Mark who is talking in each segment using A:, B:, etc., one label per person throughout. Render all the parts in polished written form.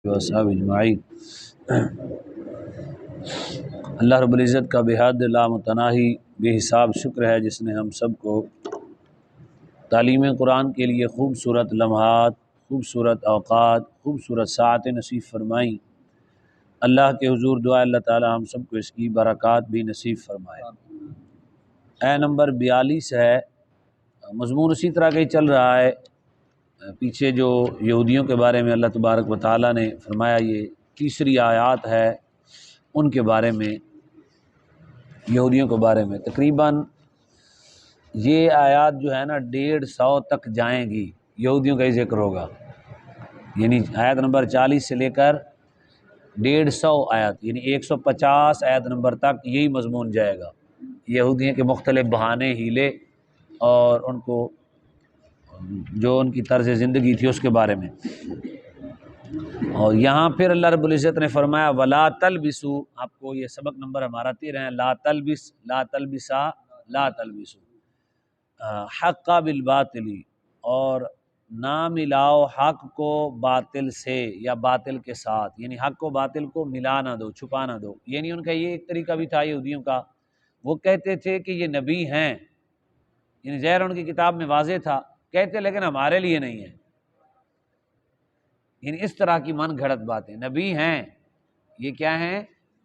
A: وصحابہ اجمعین۔ اللہ رب العزت کا بحد لامتناہی بے حساب شکر ہے جس نے ہم سب کو تعلیم قرآن کے لیے خوبصورت لمحات، خوبصورت اوقات، خوبصورت ساعتیں نصیب فرمائیں۔ اللہ کے حضور دعا اللہ تعالی ہم سب کو اس کی برکات بھی نصیب فرمائے۔ اے نمبر 42 ہے، مضمون اسی طرح کا ہی چل رہا ہے۔ پیچھے جو یہودیوں کے بارے میں اللہ تبارک و تعالیٰ نے فرمایا، یہ تیسری آیات ہے ان کے بارے میں، یہودیوں کے بارے میں۔ تقریباً یہ آیات جو ہے نا 150 تک جائیں گی، یہودیوں کا ہی ذکر ہوگا، یعنی آیت نمبر 40 سے لے کر 150 آیات، یعنی 150 آیت نمبر تک یہی مضمون جائے گا، یہودیوں کے مختلف بہانے، ہیلے اور ان کو جو ان کی طرز زندگی تھی اس کے بارے میں۔ اور یہاں پھر اللہ رب العزت نے فرمایا وَلَا تَلْبِسُوا، آپ کو یہ سبق نمبر ہمارا 13 ہے، لا تلبس، لا تلبسا، لا تلبسوا، حق بالباطل، اور نہ ملاؤ حق کو باطل سے یا باطل کے ساتھ، یعنی حق کو باطل کو ملا نہ دو، چھپا نہ دو۔ یعنی ان کا یہ ایک طریقہ بھی تھا یہودیوں کا، وہ کہتے تھے کہ یہ نبی ہیں، یعنی ظاہر ان کی کتاب میں واضح تھا، کہتے لیکن ہمارے لیے نہیں ہے، یعنی اس طرح کی من گھڑت باتیں، نبی ہیں، یہ کیا ہیں،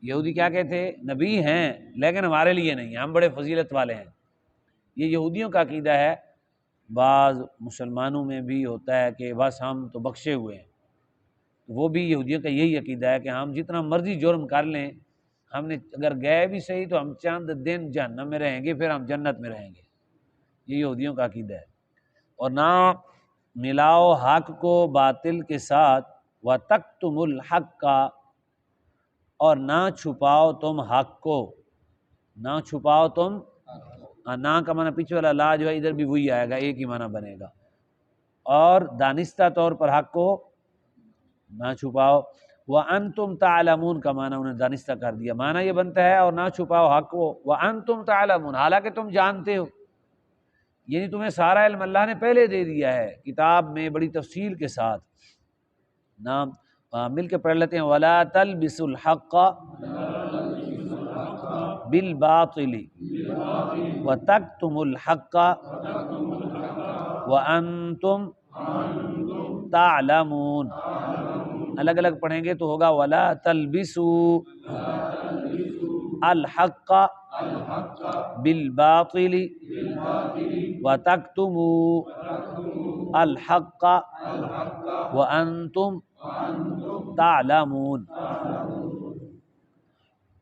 A: یہودی کیا کہتے، نبی ہیں لیکن ہمارے لیے نہیں ہیں، ہم بڑے فضیلت والے ہیں۔ یہ یہودیوں کا عقیدہ ہے۔ بعض مسلمانوں میں بھی ہوتا ہے کہ بس ہم تو بخشے ہوئے ہیں، وہ بھی یہودیوں کا یہی عقیدہ ہے کہ ہم جتنا مرضی جرم کر لیں، ہم نے اگر گئے بھی صحیح تو ہم چند دن جہنم میں رہیں گے، پھر ہم جنت میں رہیں گے، یہ یہودیوں کا عقیدہ ہے۔ اور نہ ملاؤ حق کو باطل کے ساتھ، وَتَكْتُمُ الْحَقَّ، اور نہ چھپاؤ تم حق کو، نہ چھپاؤ تم، نہ کا معنی پیچھے والا لا جو ہے ادھر بھی وہی آئے گا، ایک ہی معنی بنے گا، اور دانستہ طور پر حق کو نہ چھپاؤ۔ وَأَنْتُمْ تَعْلَمُونَ کا معنی انہیں دانستہ کر دیا، معنی یہ بنتا ہے اور نہ چھپاؤ حق کو، وَأَنْتُمْ تَعْلَمُونَ، حالانکہ تم جانتے ہو، یعنی تمہیں سارا علم اللہ نے پہلے دے دیا ہے کتاب میں بڑی تفصیل کے ساتھ۔ نام مل کے پڑھ لیتے ہیں، وَلَا تَلْبِسُوا الْحَقَّ بِالْبَاطِلِ وَتَكْتُمُوا الْحَقَّ وَأَنْتُمْ تَعْلَمُونَ۔ الگ الگ پڑھیں گے تو ہوگا وَلَا تَلْبِسُوا الْحَقَّ بِالْبَاطِلِ وَتَكْتُمُوا الْحَقَّ وَأَنْتُمْ تعلمون۔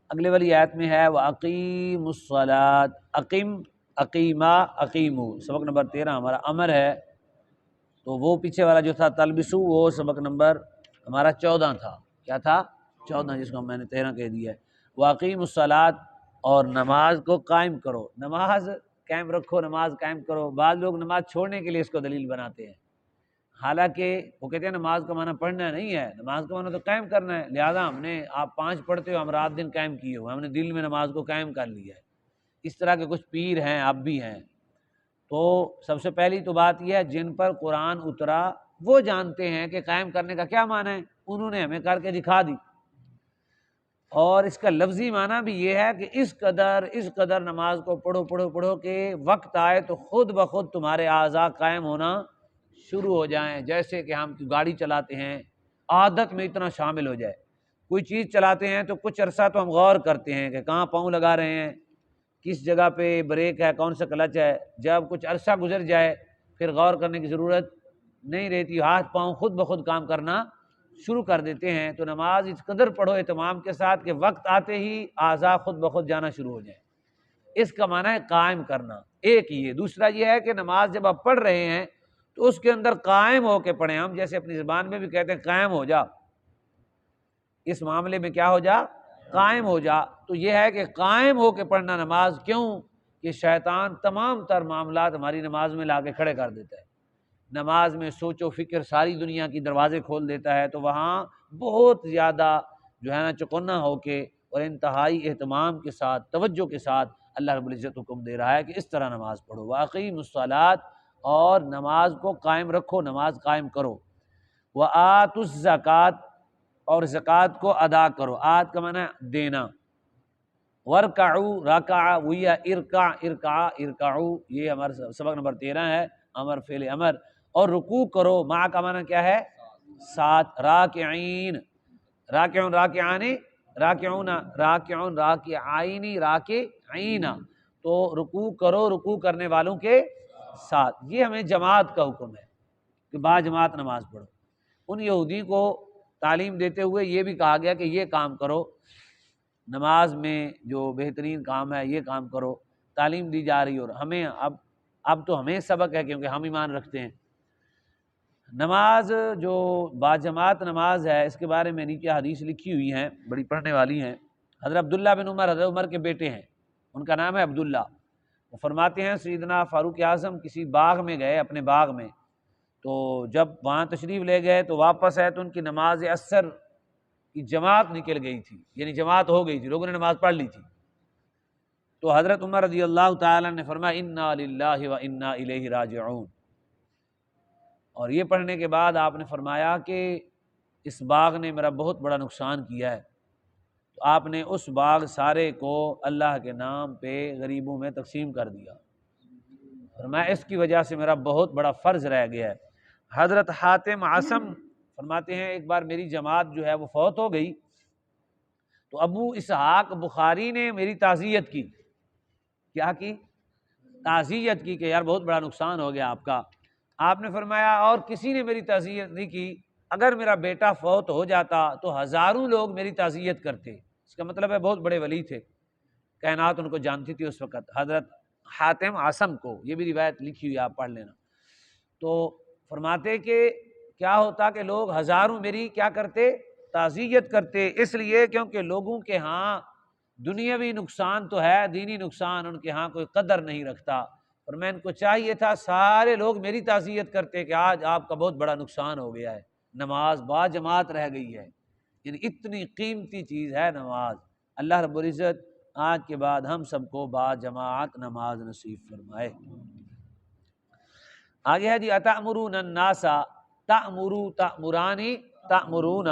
A: اگلے والی آیت میں ہے وَأَقِیمُوا الصَّلَاةَ، اقیم، اقیما، اقیمو، سبق نمبر 13 ہمارا امر ہے، تو وہ پیچھے والا جو تھا تلبسو وہ سبق نمبر ہمارا 14 تھا، کیا تھا 14، جس کو میں نے 13 کہہ دیا ہے۔ وَأَقِیمُوا الصَّلَاةَ، اور نماز کو قائم کرو، نماز قائم رکھو، نماز قائم کرو۔ بعض لوگ نماز چھوڑنے کے لیے اس کو دلیل بناتے ہیں، حالانکہ وہ کہتے ہیں نماز کا معنی پڑھنا نہیں ہے، نماز کا معنی تو قائم کرنا ہے، لہذا ہم نے، آپ 5 پڑھتے ہو، ہم رات دن قائم کیے ہوئے، ہم نے دل میں نماز کو قائم کر لیا ہے۔ اس طرح کے کچھ پیر ہیں، اب بھی ہیں۔ تو سب سے پہلی تو بات یہ ہے جن پر قرآن اترا وہ جانتے ہیں کہ قائم کرنے کا کیا معنی ہے، انہوں نے ہمیں کر کے دکھا دی، اور اس کا لفظی معنی بھی یہ ہے کہ اس قدر نماز کو پڑھو کہ وقت آئے تو خود بخود تمہارے اعضاء قائم ہونا شروع ہو جائیں۔ جیسے کہ ہم گاڑی چلاتے ہیں، عادت میں اتنا شامل ہو جائے، کوئی چیز چلاتے ہیں تو کچھ عرصہ تو ہم غور کرتے ہیں کہ کہاں پاؤں لگا رہے ہیں، کس جگہ پہ بریک ہے، کون سا کلچ ہے۔ جب کچھ عرصہ گزر جائے پھر غور کرنے کی ضرورت نہیں رہتی، ہاتھ پاؤں خود بخود کام کرنا شروع کر دیتے ہیں۔ تو نماز اس قدر پڑھو اہتمام کے ساتھ کہ وقت آتے ہی اعضاء خود بخود جانا شروع ہو جائیں، اس کا معنی ہے قائم کرنا۔ ایک یہ، دوسرا یہ ہے کہ نماز جب آپ پڑھ رہے ہیں تو اس کے اندر قائم ہو کے پڑھیں۔ ہم جیسے اپنی زبان میں بھی کہتے ہیں قائم ہو جا، اس معاملے میں کیا ہو جا، قائم ہو جا۔ تو یہ ہے کہ قائم ہو کے پڑھنا نماز، کیوں کہ شیطان تمام تر معاملات ہماری نماز میں لا کے کھڑے کر دیتا ہے۔ نماز میں سوچ و فکر ساری دنیا کی دروازے کھول دیتا ہے، تو وہاں بہت زیادہ جو ہے نا چکنا ہو کے اور انتہائی اہتمام کے ساتھ، توجہ کے ساتھ اللہ رب العزت حکم دے رہا ہے کہ اس طرح نماز پڑھو۔ وَأَقِیمُوا الصَّلَاةَ، اور نماز کو قائم رکھو، نماز قائم کرو۔ وَآتُوا الزَّکَاةَ، اور زکوٰۃ کو ادا کرو۔ آت کا معنی دینا۔ ورکعوا، رکع ویا ارکع، ارکع ارکعوا، یہ ہمارا سبق نمبر 13 ہے، امر فعل امر۔ اور رکوع کرو، مع کا معنی کیا ہے؟ ساتھ۔ راکعین، راکعون راکعان، راکعون راکعون راکعین راکعین، تو رکوع کرو رکوع کرنے والوں کے ساتھ۔ یہ ہمیں جماعت کا حکم ہے کہ با جماعت نماز پڑھو۔ ان یہودی کو تعلیم دیتے ہوئے یہ بھی کہا گیا کہ یہ کام کرو، نماز میں جو بہترین کام ہے یہ کام کرو، تعلیم دی جا رہی۔ اور ہمیں اب تو ہمیں سبق ہے کیونکہ ہم ایمان رکھتے ہیں۔ نماز جو باجماعت نماز ہے، اس کے بارے میں نیچے حدیث لکھی ہوئی ہیں، بڑی پڑھنے والی ہیں۔ حضرت عبداللہ بن عمر، حضرت عمر کے بیٹے ہیں، ان کا نام ہے عبداللہ۔ وہ فرماتے ہیں سیدنا فاروق اعظم کسی باغ میں گئے، اپنے باغ میں، تو جب وہاں تشریف لے گئے تو واپس آئے تو ان کی نماز عصر کی جماعت نکل گئی تھی، یعنی جماعت ہو گئی تھی، لوگوں نے نماز پڑھ لی تھی۔ تو حضرت عمر رضی اللہ تعالیٰ نے فرمایا انا للہ و انا الیہ راجعون، اور یہ پڑھنے کے بعد آپ نے فرمایا کہ اس باغ نے میرا بہت بڑا نقصان کیا ہے۔ تو آپ نے اس باغ سارے کو اللہ کے نام پہ غریبوں میں تقسیم کر دیا، فرمایا اس کی وجہ سے میرا بہت بڑا فرض رہ گیا ہے۔ حضرت حاتم عاصم فرماتے ہیں ایک بار میری جماعت جو ہے وہ فوت ہو گئی، تو ابو اسحاق بخاری نے میری تعزیت کی۔ کیا کی؟ تعزیت کی کہ یار بہت بڑا نقصان ہو گیا آپ کا۔ آپ نے فرمایا اور کسی نے میری تعزیت نہیں کی، اگر میرا بیٹا فوت ہو جاتا تو ہزاروں لوگ میری تعزیت کرتے۔ اس کا مطلب ہے بہت بڑے ولی تھے، کائنات ان کو جانتی تھی اس وقت، حضرت حاتم عاصم کو۔ یہ بھی روایت لکھی ہوئی، آپ پڑھ لینا۔ تو فرماتے کہ کیا ہوتا کہ لوگ ہزاروں میری کیا کرتے؟ تعزیت کرتے، اس لیے کیونکہ لوگوں کے ہاں دنیاوی نقصان تو ہے، دینی نقصان ان کے ہاں کوئی قدر نہیں رکھتا۔ اور میں ان کو چاہیے تھا سارے لوگ میری تعزیت کرتے کہ آج آپ کا بہت بڑا نقصان ہو گیا ہے، نماز با جماعت رہ گئی ہے، یعنی اتنی قیمتی چیز ہے نماز۔ اللہ رب العزت آج کے بعد ہم سب کو با جماعت نماز نصیب فرمائے۔ آگے ہے جی اتأمرون الناس، تأمرو تأمرانی تأمرون،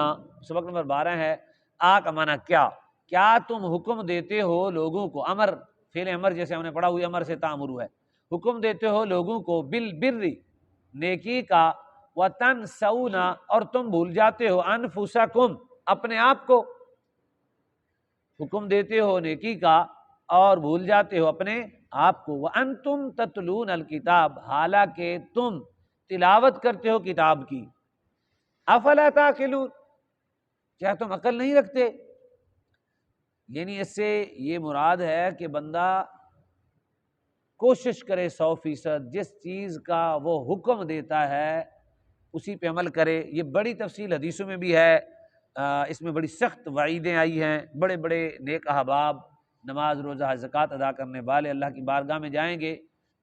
A: سبق نمبر 12 ہے۔ آ کا معنی کیا تم حکم دیتے ہو لوگوں کو، امر فعل امر جیسے ہم نے پڑھا ہوئی امر سے تأمرو ہے، حکم دیتے ہو لوگوں کو بالبر نیکی کا، وتنسون اور تم بھول جاتے ہو انفسکم اپنے آپ کو، حکم دیتے ہو نیکی کا اور بھول جاتے ہو اپنے آپ کو، وانتم تتلون الکتاب حالانکہ تم تلاوت کرتے ہو کتاب کی، افلا تعقلون کیا تم عقل نہیں رکھتے؟ یعنی اس سے یہ مراد ہے کہ بندہ کوشش کرے 100%، جس چیز کا وہ حکم دیتا ہے اسی پہ عمل کرے۔ یہ بڑی تفصیل حدیثوں میں بھی ہے، اس میں بڑی سخت وعیدیں آئی ہیں۔ بڑے بڑے نیک احباب، نماز روزہ زکوٰۃ ادا کرنے والے اللہ کی بارگاہ میں جائیں گے،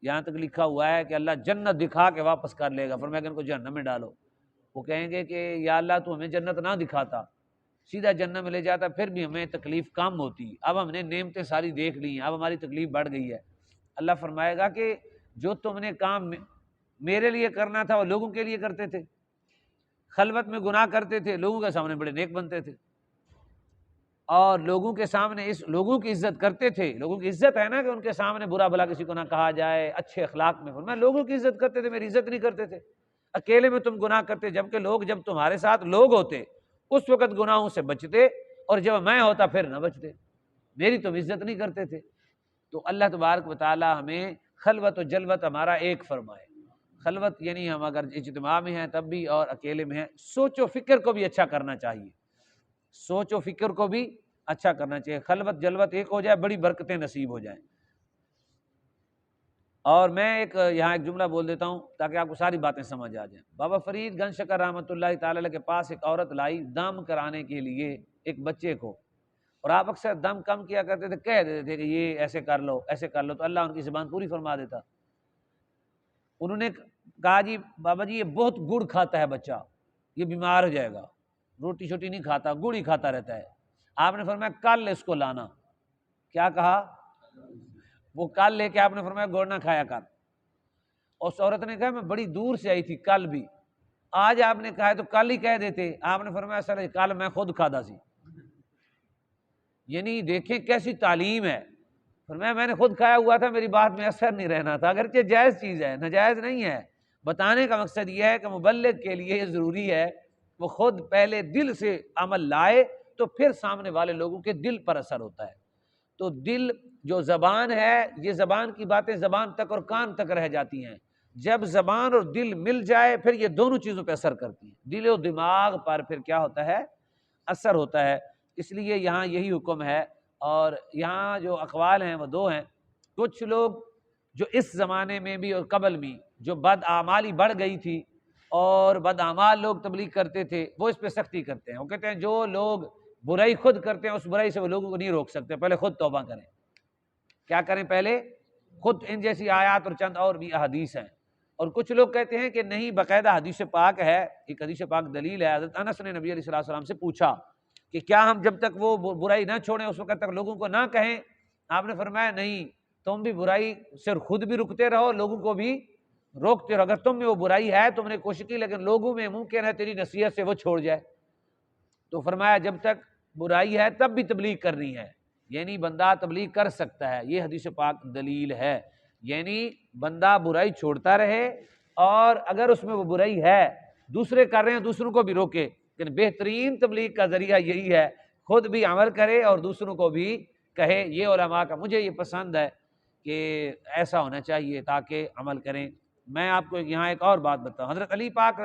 A: یہاں تک لکھا ہوا ہے کہ اللہ جنت دکھا کے واپس کر لے گا، فرمایا کہ ان کو جہنم میں ڈالو۔ وہ کہیں گے کہ یا اللہ تو ہمیں جنت نہ دکھاتا، سیدھا جنت میں لے جاتا، پھر بھی ہمیں تکلیف کم ہوتی، اب ہم نے نعمتیں ساری دیکھ لی ہیں، اب ہماری تکلیف بڑھ گئی ہے۔ اللہ فرمائے گا کہ جو تم نے کام میرے لیے کرنا تھا وہ لوگوں کے لیے کرتے تھے، خلوت میں گناہ کرتے تھے، لوگوں کے سامنے بڑے نیک بنتے تھے، اور لوگوں کے سامنے لوگوں کی عزت کرتے تھے۔ لوگوں کی عزت ہے نا کہ ان کے سامنے برا بھلا کسی کو نہ کہا جائے، اچھے اخلاق میں فرمایا لوگوں کی عزت کرتے تھے، میری عزت نہیں کرتے تھے۔ اکیلے میں تم گناہ کرتے، جبکہ لوگ جب تمہارے ساتھ لوگ ہوتے اس وقت گناہوں سے بچتے، اور جب میں ہوتا پھر نہ بچتے، میری تم عزت نہیں کرتے تھے۔ تو اللہ تبارک و تعالی ہمیں خلوت و جلوت ہمارا ایک فرمائے۔ خلوت یعنی ہم اگر اجتماع میں ہیں تب بھی، اور اکیلے میں ہیں، سوچ و فکر کو بھی اچھا کرنا چاہیے، سوچ و فکر کو بھی اچھا کرنا چاہیے، خلوت جلوت ایک ہو جائے، بڑی برکتیں نصیب ہو جائیں۔ اور میں یہاں ایک جملہ بول دیتا ہوں تاکہ آپ کو ساری باتیں سمجھ آ جائیں۔ بابا فرید گنج شکر رحمۃ اللہ تعالی علیہ کے پاس ایک عورت لائی دم کرانے کے لیے ایک بچے کو، اور آپ اکثر دم کم کیا کرتے تھے، کہہ دیتے تھے کہ یہ ایسے کر لو ایسے کر لو، تو اللہ ان کی زبان پوری فرما دیتا۔ انہوں نے کہا جی بابا جی یہ بہت گڑ کھاتا ہے بچہ، یہ بیمار ہو جائے گا، روٹی شوٹی نہیں کھاتا، گڑ ہی کھاتا رہتا ہے۔ آپ نے فرمایا کل اس کو لانا۔ کیا کہا؟ وہ کل لے کے آپ نے فرمایا گڑ نہ کھایا کر۔ اس عورت نے کہا میں بڑی دور سے آئی تھی کل بھی، آج آپ نے کہا ہے تو کل ہی کہہ دیتے. آپ نے فرمایا سر کل میں خود کھادا سی. یعنی دیکھیں کیسی تعلیم ہے. فرمایا میں نے خود کھایا ہوا تھا، میری بات میں اثر نہیں رہنا تھا، اگرچہ جائز چیز ہے، ناجائز نہیں ہے. بتانے کا مقصد یہ ہے کہ مبلغ کے لیے یہ ضروری ہے وہ خود پہلے دل سے عمل لائے تو پھر سامنے والے لوگوں کے دل پر اثر ہوتا ہے. تو دل جو زبان ہے، یہ زبان کی باتیں زبان تک اور کان تک رہ جاتی ہیں. جب زبان اور دل مل جائے پھر یہ دونوں چیزوں پہ اثر کرتی ہیں. دل و دماغ پر پھر کیا ہوتا ہے؟ اثر ہوتا ہے. اس لیے یہاں یہی حکم ہے. اور یہاں جو اقوال ہیں وہ دو ہیں. کچھ لوگ جو اس زمانے میں بھی اور قبل بھی جو بد اعمالی بڑھ گئی تھی اور بد اعمال لوگ تبلیغ کرتے تھے، وہ اس پہ سختی کرتے ہیں. وہ کہتے ہیں جو لوگ برائی خود کرتے ہیں اس برائی سے وہ لوگوں کو نہیں روک سکتے، پہلے خود توبہ کریں. کیا کریں؟ پہلے خود. ان جیسی آیات اور چند اور بھی احادیث ہیں. اور کچھ لوگ کہتے ہیں کہ نہیں، باقاعدہ حدیث پاک ہے، ایک حدیث پاک دلیل ہے. حضرت انس نے نبی علیہ السلام سے پوچھا کہ کیا ہم جب تک وہ برائی نہ چھوڑیں اس وقت تک لوگوں کو نہ کہیں؟ آپ نے فرمایا نہیں، تم بھی برائی سے خود بھی رکتے رہو، لوگوں کو بھی روکتے رہو. اگر تم میں وہ برائی ہے تم نے کوشش کی لیکن لوگوں میں ممکن ہے تیری نصیحت سے وہ چھوڑ جائے. تو فرمایا جب تک برائی ہے تب بھی تبلیغ کرنی ہے. یعنی بندہ تبلیغ کر سکتا ہے، یہ حدیث پاک دلیل ہے. یعنی بندہ برائی چھوڑتا رہے اور اگر اس میں وہ برائی ہے دوسرے کر رہے ہیں دوسروں کو بھی روکے. لیکن بہترین تبلیغ کا ذریعہ یہی ہے، خود بھی عمل کرے اور دوسروں کو بھی کہے. یہ علماء کا مجھے یہ پسند ہے کہ ایسا ہونا چاہیے تاکہ عمل کریں. میں آپ کو یہاں ایک اور بات بتاؤں. حضرت علی پاک